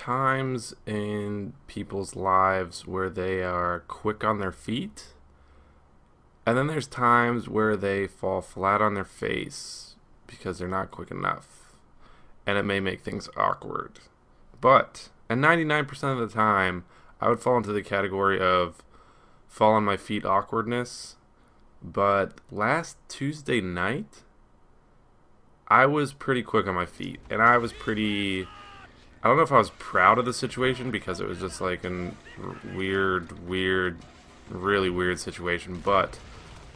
times in people's lives where they are quick on their feet, and then there's times where they fall flat on their face because they're not quick enough, and it may make things awkward. And 99% of the time, I would fall into the category of fall on my feet awkwardness. But last Tuesday night, I was pretty quick on my feet, and I don't know if I was proud of the situation because it was just like a really weird situation, but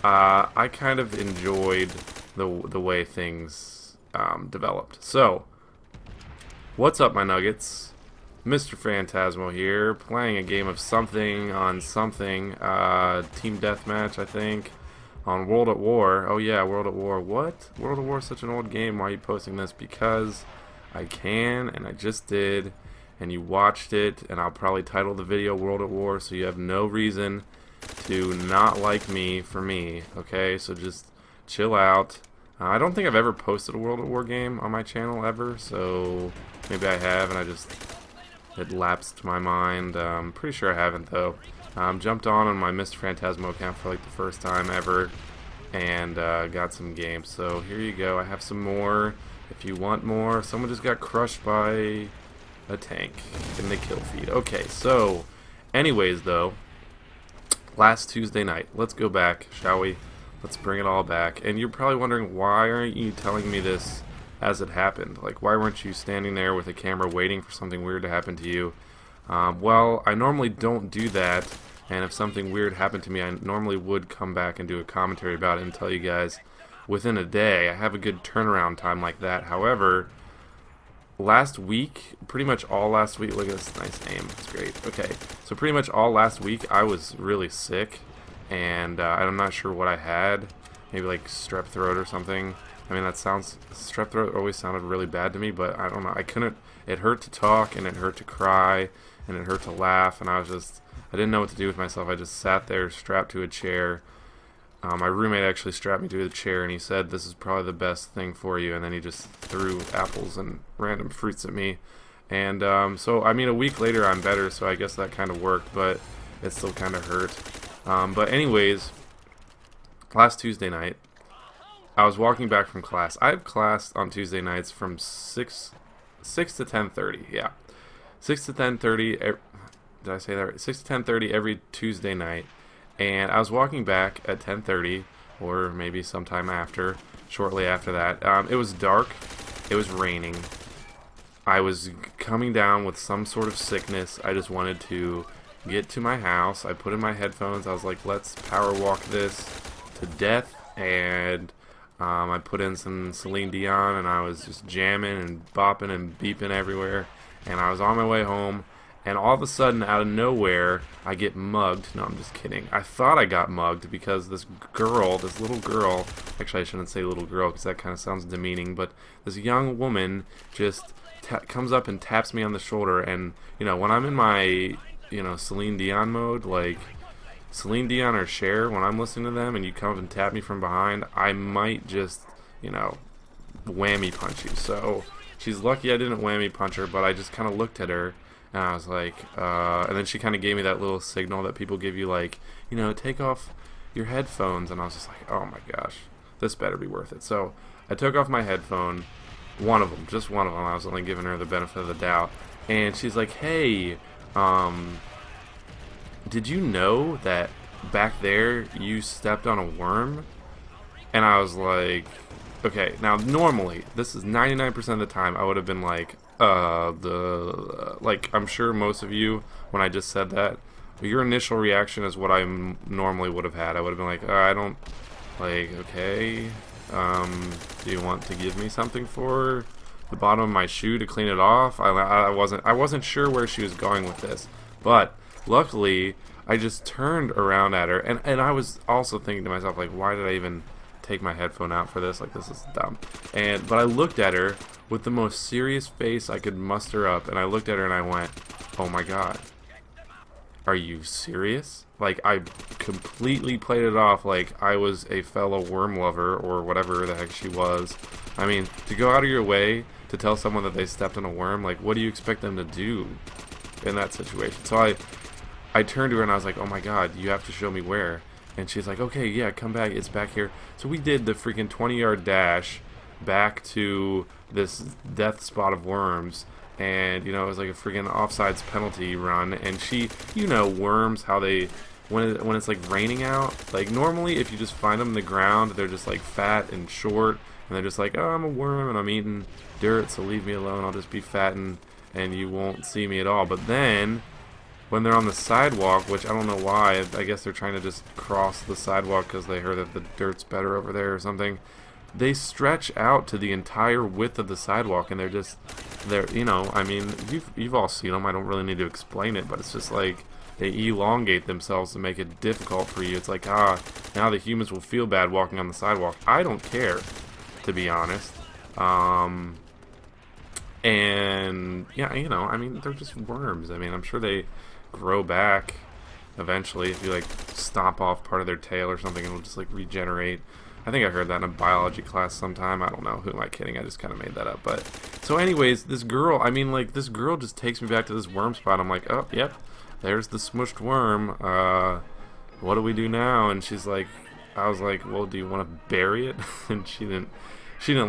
I kind of enjoyed the way things developed. So, what's up, my nuggets? Mr. Phantasmo here, playing a game of something on something, Team Deathmatch, I think, on World at War. Oh yeah, World at War. What? World at War is such an old game. Why are you posting this? Because I can, and I just did, and you watched it, and I'll probably title the video World at War, so you have no reason to not like me for me, okay? So just chill out. I don't think I've ever posted a World at War game on my channel ever, so maybe I have, and it lapsed my mind. Pretty sure I haven't, though. Jumped on my Mr. Phantasmo account for like the first time ever, and got some games. So here you go. I have some more if you want more. Someone just got crushed by a tank in the kill feed. Okay, so anyways, though, last Tuesday night, let's go back, shall we? Let's bring it all back. And you're probably wondering, why aren't you telling me this as it happened? Like, why weren't you standing there with a camera waiting for something weird to happen to you? Well, I normally don't do that, and if something weird happened to me, I normally would come back and do a commentary about it and tell you guys within a day. I have a good turnaround time like that. However, last week, pretty much all last week, look at this nice name, it's great. Okay, so pretty much all last week, I was really sick, and I'm not sure what I had, maybe like strep throat or something. I mean, strep throat always sounded really bad to me, but I don't know, it hurt to talk, and it hurt to cry, and it hurt to laugh, and I didn't know what to do with myself. I just sat there strapped to a chair. My roommate actually strapped me to the chair, and he said, "This is probably the best thing for you," and then he just threw apples and random fruits at me. And so, I mean, a week later, I'm better, so I guess that kind of worked, but it still kind of hurt. But anyways, last Tuesday night, I was walking back from class. I have class on Tuesday nights from 6 to 10:30, yeah. 6 to 10:30, did I say that right? 6 to 10:30 every Tuesday night. And I was walking back at 10:30, or maybe sometime after, shortly after that. It was dark, it was raining. I was coming down with some sort of sickness. I just wanted to get to my house. I put in my headphones. I was like, let's power walk this to death. And I put in some Celine Dion, and I was just jamming and bopping and beeping everywhere. And I was on my way home, and all of a sudden, out of nowhere, I get mugged. No, I'm just kidding. I thought I got mugged because this little girl, actually I shouldn't say little girl because that kind of sounds demeaning, but this young woman just comes up and taps me on the shoulder. And, you know, when I'm in my, Celine Dion mode, like Celine Dion or Cher, when I'm listening to them and you come up and tap me from behind, I might just, whammy punch you. So she's lucky I didn't whammy punch her, but I just kind of looked at her, and I was like, and then she kind of gave me that little signal that people give you, like, take off your headphones, and I was just like, oh my gosh, this better be worth it. So I took off my headphone, just one of them, I was only giving her the benefit of the doubt, and she's like, hey, did you know that back there you stepped on a worm? And I was like, okay, now normally, this is 99% of the time, I would have been like, like, I'm sure most of you, when I just said that, your initial reaction is what I normally would have had. I would have been like, I don't, like, okay, do you want to give me something for the bottom of my shoe to clean it off? I wasn't sure where she was going with this, but luckily, I just turned around at her, and I was also thinking to myself, like, why did I even take my headphone out for this? Like, this is dumb. But I looked at her with the most serious face I could muster up, and I looked at her and I went, oh my god, are you serious? Like, I completely played it off like I was a fellow worm lover, or whatever the heck she was. I mean, to go out of your way to tell someone that they stepped on a worm. Like, what do you expect them to do in that situation? So I turned to her and I was like, oh my god, you have to show me where. And she's like, okay, yeah, come back, it's back here. So we did the freaking 20-yard dash back to this death spot of worms. And, you know, it was like a freaking offsides penalty run. And she, you know, worms, how they, when it's like raining out, like normally if you just find them in the ground, they're just like fat and short. And they're just like, oh, I'm a worm and I'm eating dirt, so leave me alone. I'll just be fat and you won't see me at all. But then when they're on the sidewalk, which I don't know why, I guess they're trying to just cross the sidewalk because they heard that the dirt's better over there or something, they stretch out to the entire width of the sidewalk, and they're, you know, I mean, you've all seen them, I don't really need to explain it, but it's just like, they elongate themselves to make it difficult for you. It's like, now the humans will feel bad walking on the sidewalk. I don't care, to be honest. And, yeah, you know, I mean, they're just worms. I mean, I'm sure they grow back eventually if you like stomp off part of their tail or something, it'll just like regenerate. I think I heard that in a biology class sometime. I don't know. Who am I kidding? I just kind of made that up. But so anyways, this girl, I mean, like, this girl just takes me back to this worm spot. I'm like, oh, yep, there's the smushed worm. What do we do now? And she's like, I was like, well, do you want to bury it? And she didn't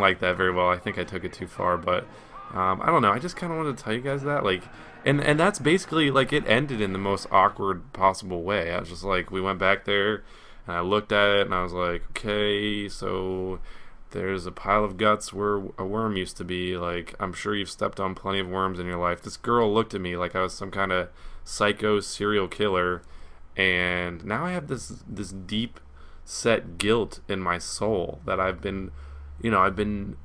like that very well. I think I took it too far, but I don't know. I just kind of wanted to tell you guys that, like, and that's basically, like, it ended in the most awkward possible way. I was just like, we went back there, and I looked at it, and I was like, okay, so there's a pile of guts where a worm used to be. Like, I'm sure you've stepped on plenty of worms in your life. This girl looked at me like I was some kind of psycho serial killer, and now I have this deep set guilt in my soul that I've been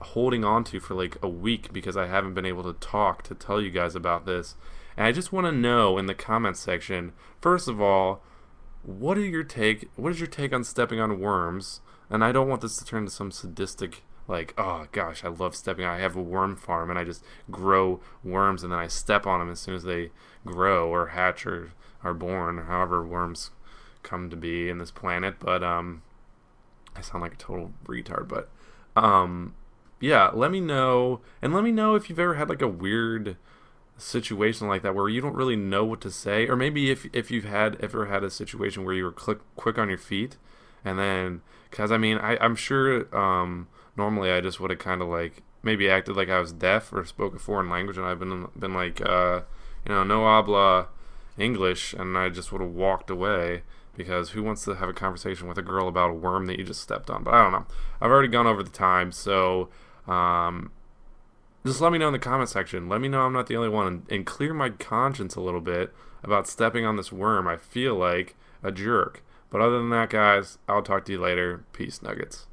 holding on to for like a week because I haven't been able to talk to tell you guys about this. And I just want to know in the comments section, first of all, what is your take on stepping on worms? And I don't want this to turn into some sadistic, like, oh gosh, I love stepping on. I have a worm farm and I just grow worms and then I step on them as soon as they grow or hatch or are born, or however worms come to be in this planet. But I sound like a total retard, but yeah, let me know, and let me know if you've ever had like a weird situation like that where you don't really know what to say, or maybe if you've ever had a situation where you were quick on your feet, and then, because I mean, I'm sure normally I just would have kind of like maybe acted like I was deaf or spoke a foreign language, and I've been like no habla English, and I just would have walked away. Because who wants to have a conversation with a girl about a worm that you just stepped on? But I don't know. I've already gone over the time, so just let me know in the comment section. Let me know I'm not the only one, and clear my conscience a little bit about stepping on this worm. I feel like a jerk. But other than that, guys, I'll talk to you later. Peace, Nuggets.